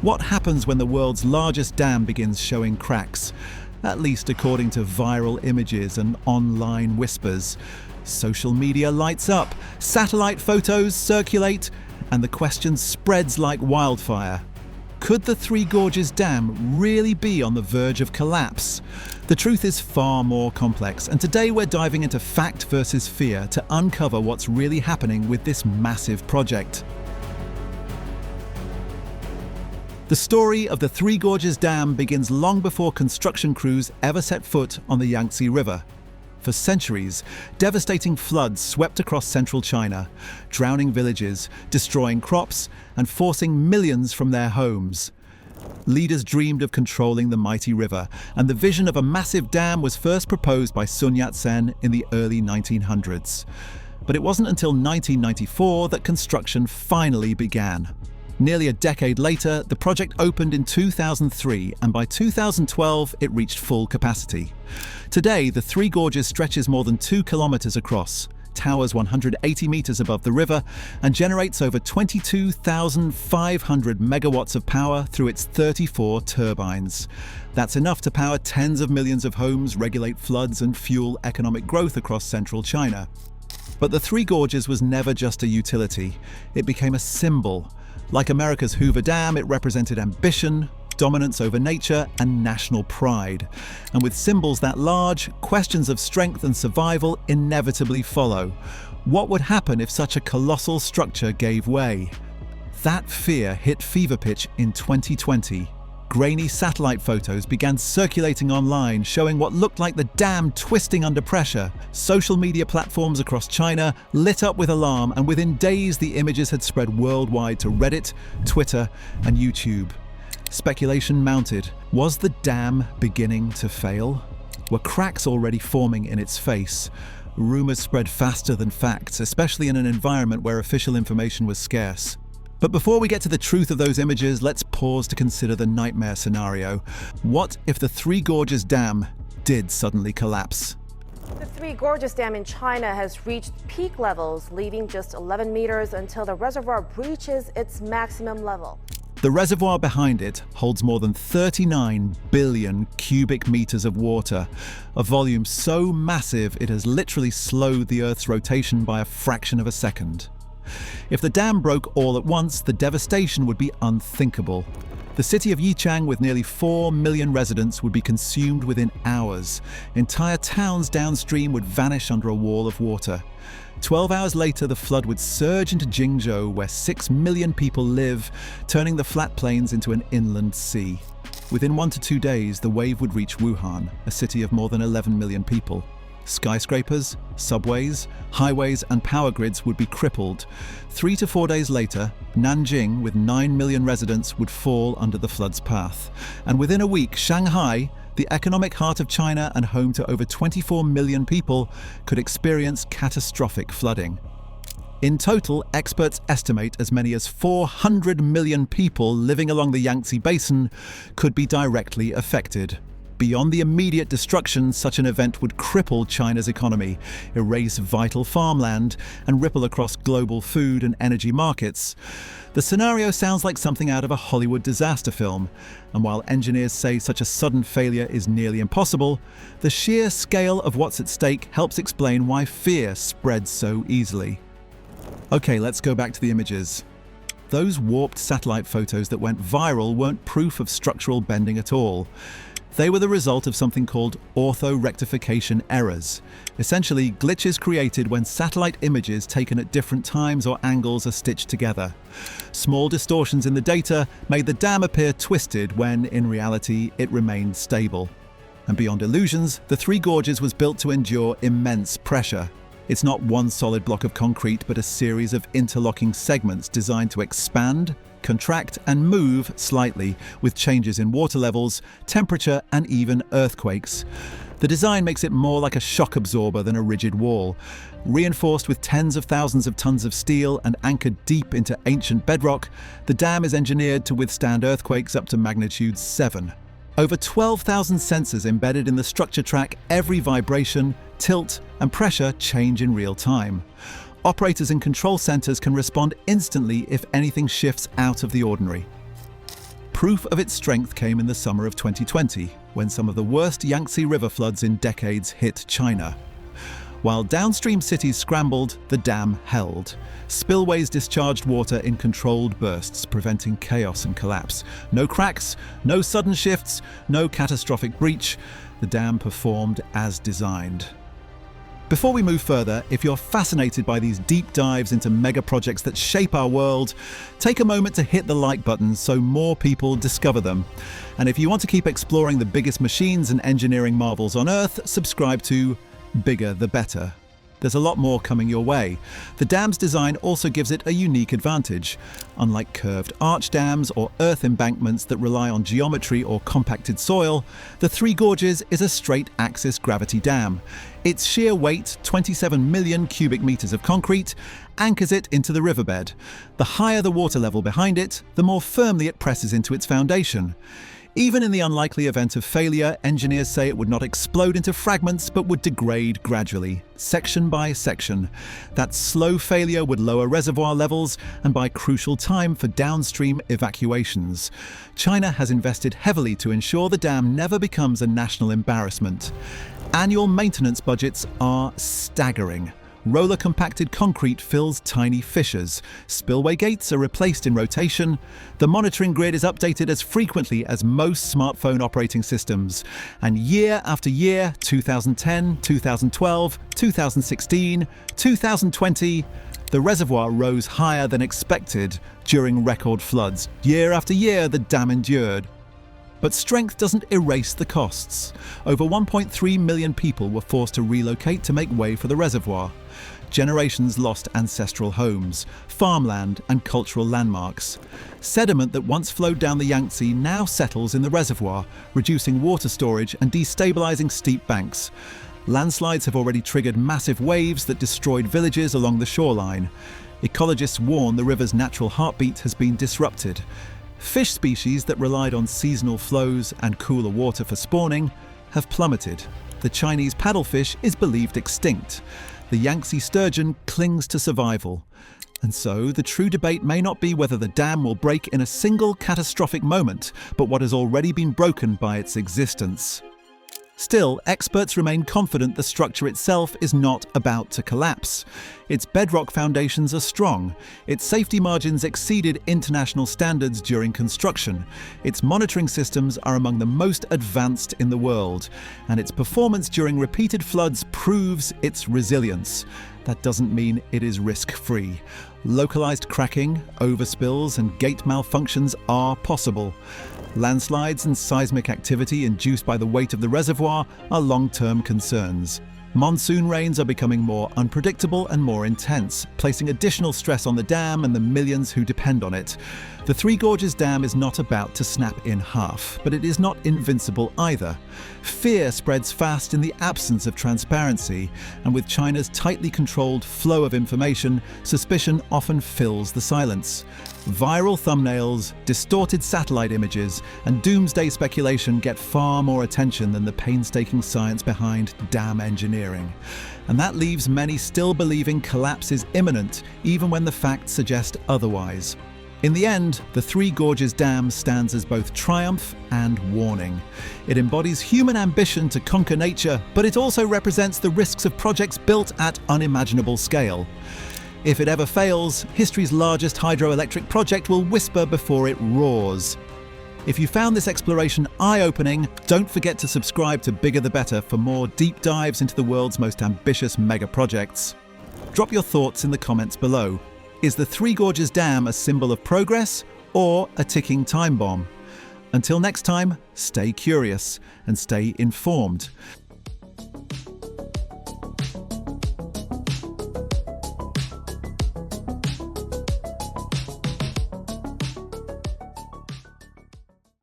What happens when the world's largest dam begins showing cracks? At least according to viral images and online whispers. Social media lights up, satellite photos circulate, and the question spreads like wildfire. Could the Three Gorges Dam really be on the verge of collapse? The truth is far more complex, and today we're diving into fact versus fear to uncover what's really happening with this massive project. The story of the Three Gorges Dam begins long before construction crews ever set foot on the Yangtze River. For centuries, devastating floods swept across central China, drowning villages, destroying crops, and forcing millions from their homes. Leaders dreamed of controlling the mighty river, and the vision of a massive dam was first proposed by Sun Yat-sen in the early 1900s. But it wasn't until 1994 that construction finally began. Nearly a decade later, the project opened in 2003, and by 2012 it reached full capacity. Today, the Three Gorges stretches more than 2 kilometers across, towers 180 meters above the river, and generates over 22,500 megawatts of power through its 34 turbines. That's enough to power tens of millions of homes, regulate floods, and fuel economic growth across central China. But the Three Gorges was never just a utility. It became a symbol. Like America's Hoover Dam, it represented ambition, dominance over nature, and national pride. And with symbols that large, questions of strength and survival inevitably follow. What would happen if such a colossal structure gave way? That fear hit fever pitch in 2020. Grainy satellite photos began circulating online, showing what looked like the dam twisting under pressure. Social media platforms across China lit up with alarm, and within days the images had spread worldwide to Reddit, Twitter, and YouTube. Speculation mounted. Was the dam beginning to fail? Were cracks already forming in its face? Rumors spread faster than facts, especially in an environment where official information was scarce. But before we get to the truth of those images, let's pause to consider the nightmare scenario. What if the Three Gorges Dam did suddenly collapse? The Three Gorges Dam in China has reached peak levels, leaving just 11 meters until the reservoir reaches its maximum level. The reservoir behind it holds more than 39 billion cubic meters of water, a volume so massive it has literally slowed the Earth's rotation by a fraction of a second. If the dam broke all at once, the devastation would be unthinkable. The city of Yichang, with nearly 4 million residents, would be consumed within hours. Entire towns downstream would vanish under a wall of water. 12 hours later, the flood would surge into Jingzhou, where 6 million people live, turning the flat plains into an inland sea. Within 1 to 2 days, the wave would reach Wuhan, a city of more than 11 million people. Skyscrapers, subways, highways, and power grids would be crippled. 3 to 4 days later, Nanjing, with 9 million residents, would fall under the flood's path. And within a week, Shanghai, the economic heart of China and home to over 24 million people, could experience catastrophic flooding. In total, experts estimate as many as 400 million people living along the Yangtze Basin could be directly affected. Beyond the immediate destruction, such an event would cripple China's economy, erase vital farmland, and ripple across global food and energy markets. The scenario sounds like something out of a Hollywood disaster film, and while engineers say such a sudden failure is nearly impossible, the sheer scale of what's at stake helps explain why fear spreads so easily. Okay, let's go back to the images. Those warped satellite photos that went viral weren't proof of structural bending at all. They were the result of something called orthorectification errors, essentially glitches created when satellite images taken at different times or angles are stitched together. Small distortions in the data made the dam appear twisted when, in reality, it remained stable. And beyond illusions, the Three Gorges was built to endure immense pressure. It's not one solid block of concrete, but a series of interlocking segments designed to expand, contract, and move slightly, with changes in water levels, temperature, and even earthquakes. The design makes it more like a shock absorber than a rigid wall. Reinforced with tens of thousands of tons of steel and anchored deep into ancient bedrock, the dam is engineered to withstand earthquakes up to magnitude 7. Over 12,000 sensors embedded in the structure track every vibration, tilt, and pressure change in real time. Operators in control centers can respond instantly if anything shifts out of the ordinary. Proof of its strength came in the summer of 2020, when some of the worst Yangtze River floods in decades hit China. While downstream cities scrambled, the dam held. Spillways discharged water in controlled bursts, preventing chaos and collapse. No cracks, no sudden shifts, no catastrophic breach. The dam performed as designed. Before we move further, if you're fascinated by these deep dives into mega projects that shape our world, take a moment to hit the like button so more people discover them. And if you want to keep exploring the biggest machines and engineering marvels on Earth, subscribe to Bigger the Better. There's a lot more coming your way. The dam's design also gives it a unique advantage. Unlike curved arch dams or earth embankments that rely on geometry or compacted soil, the Three Gorges is a straight-axis gravity dam. Its sheer weight, 27 million cubic meters of concrete, anchors it into the riverbed. The higher the water level behind it, the more firmly it presses into its foundation. Even in the unlikely event of failure, engineers say it would not explode into fragments but would degrade gradually, section by section. That slow failure would lower reservoir levels and buy crucial time for downstream evacuations. China has invested heavily to ensure the dam never becomes a national embarrassment. Annual maintenance budgets are staggering. Roller-compacted concrete fills tiny fissures. Spillway gates are replaced in rotation. The monitoring grid is updated as frequently as most smartphone operating systems. And year after year, 2010, 2012, 2016, 2020, the reservoir rose higher than expected during record floods. Year after year, the dam endured. But strength doesn't erase the costs. Over 1.3 million people were forced to relocate to make way for the reservoir. Generations lost ancestral homes, farmland and cultural landmarks. Sediment that once flowed down the Yangtze now settles in the reservoir, reducing water storage and destabilizing steep banks. Landslides have already triggered massive waves that destroyed villages along the shoreline. Ecologists warn the river's natural heartbeat has been disrupted. Fish species that relied on seasonal flows and cooler water for spawning have plummeted. The Chinese paddlefish is believed extinct. The Yangtze sturgeon clings to survival. And so, the true debate may not be whether the dam will break in a single catastrophic moment, but what has already been broken by its existence. Still, experts remain confident the structure itself is not about to collapse. Its bedrock foundations are strong. Its safety margins exceeded international standards during construction. Its monitoring systems are among the most advanced in the world. And its performance during repeated floods proves its resilience. That doesn't mean it is risk-free. Localized cracking, overspills, and gate malfunctions are possible. Landslides and seismic activity induced by the weight of the reservoir are long-term concerns. Monsoon rains are becoming more unpredictable and more intense, placing additional stress on the dam and the millions who depend on it. The Three Gorges Dam is not about to snap in half, but it is not invincible either. Fear spreads fast in the absence of transparency, and with China's tightly controlled flow of information, suspicion often fills the silence. Viral thumbnails, distorted satellite images, and doomsday speculation get far more attention than the painstaking science behind dam engineering. And that leaves many still believing collapse is imminent, even when the facts suggest otherwise. In the end, the Three Gorges Dam stands as both triumph and warning. It embodies human ambition to conquer nature, but it also represents the risks of projects built at unimaginable scale. If it ever fails, history's largest hydroelectric project will whisper before it roars. If you found this exploration eye-opening, don't forget to subscribe to Bigger the Better for more deep dives into the world's most ambitious mega projects. Drop your thoughts in the comments below. Is the Three Gorges Dam a symbol of progress or a ticking time bomb? Until next time, stay curious and stay informed.